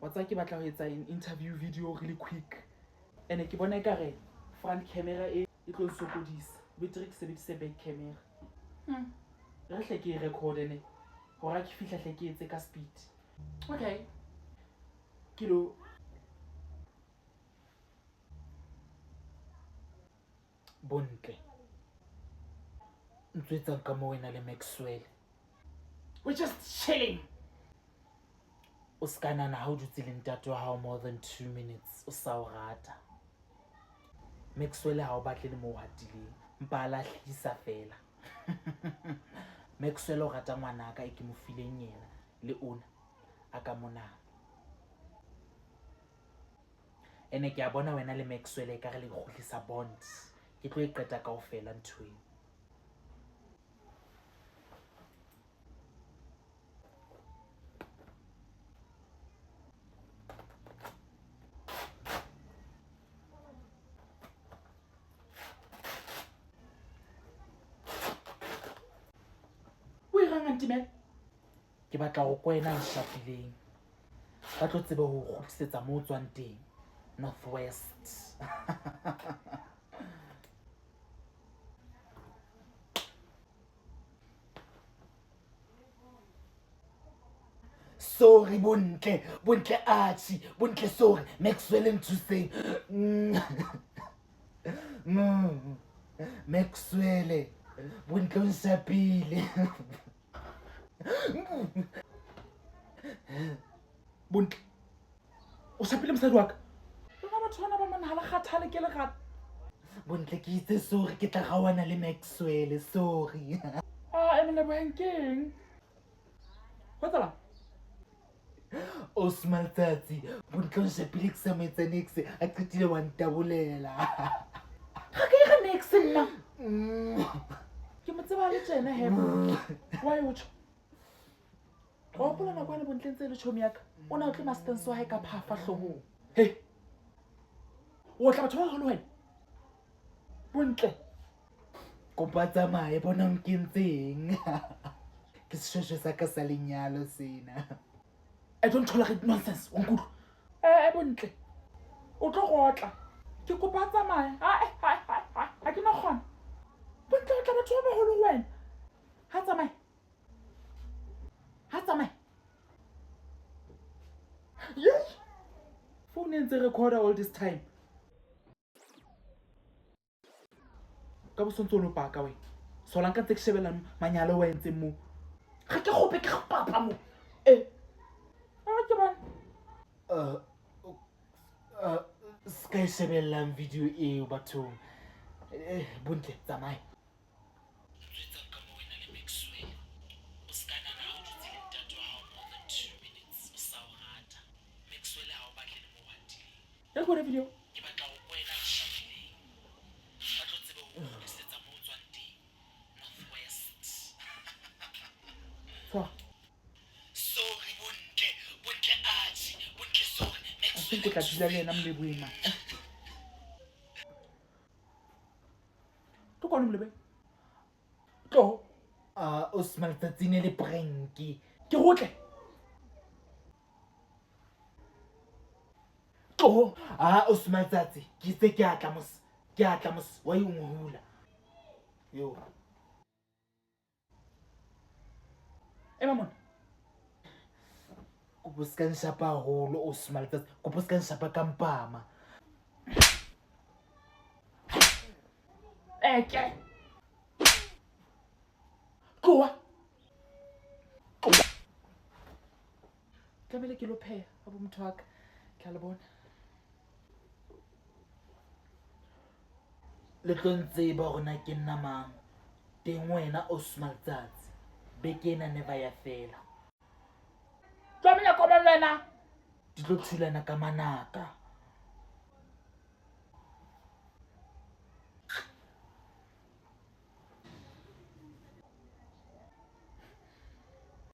What's ke batla ho etsa an interview video really quick. Ene ke bona ekare front camera e tlo sokodisa. Betere ke sebedise back camera. Re hle ke record ene. Hora ke fihla hle ke etse ka speed. Okay. Kilo Bontle. Ntwetsa ka mo wena le Maxwell. We're just chilling. O skana na ha o dutse le ntate wa hao more than 2 minutes o sa o rata. Maxwell ha o batle le mo hatileng mpa a lahlisa fela. Maxwell o rata ngwana ka e ke mo fileng yena le ona a ka mona. Ene ke a bona wena le Maxwell e ka re le kgutlisa bonds. Ke tlo e qeta kaofela ntweng. Ke batla go kwena a shapileng. Ba tlo tsebe ho kgutlisetsa mo tswang teng. Northwest. Sorry Bontle Archie, Bontle sorry, Maxwell nthuseng. Maxwell, Bontle o nshapile. Bontle o shapile mosadi wa ka. Lona batho bana ba manhala kgathale ke le gata. Bontle ke itse sorry ke tla gawana le Maxwell, sorry. Emile bankeng. What's up? Osmal Tsatsi, Bontle o shapile ke sa mo etsa next a qetile wa ntabolela. Ga ke re next nna. Ke mo tseba le tjena he. Why o tjho? O hopola na kwana Bontle ntse le chomi ya ka. O na o tle masters wa hae ka phafa hlohong. Hey. O tla batho ba holo wena. Bontle. Kopa tsamaye bona nkentseng. Ke seshweshwe sa ka sa lenyalo sena. I don't tolerate nonsense. Onkulu. Bontle. O tlo gotla. Ke kopa tsamaye. Ha ke no kgona. Bontle o tla batho ba holo wena. Ha tsamaye. Ha tsamaye. Yes. Phone ntse recorder all this time. Ka bosontso lo paka we. Solanka ntse ke shebela manyalo wa entse mo. Ga ke gope ke papa mo. Ke bona. Sky shebellang video eo bathong. Bontle tsamaye. Ya go re video. Ke batla go kwena shapileng. Ba tlo tsebe ho kgutlisetsa mo tswang teng. Northwest. Sorry Bontle Archie, Bontle sorry. Maxwell ke tla dula le yena Mleboima. To kwana Mlebe. Tlo. Osmal Tsatsine le pranki. Ke gotle. Tlo. Osmal Tsatsi, ke itse ke atla mos. Wa yo ngohula. Yo. Mama. Kopo ska nshapa haholo Osmal Tsatsi. Kopo ska nshapa ka mpama. Ke. Tloa. Tlamele ke lo pheha abo motho wa ka. Ke a le bona. Le tlo ntseba hore na ke nna mang. Teng wena Osmal Tsatsi. Beke ena never ya fela. Tlamele ko bona wena. Di tlo thulana ka manaka.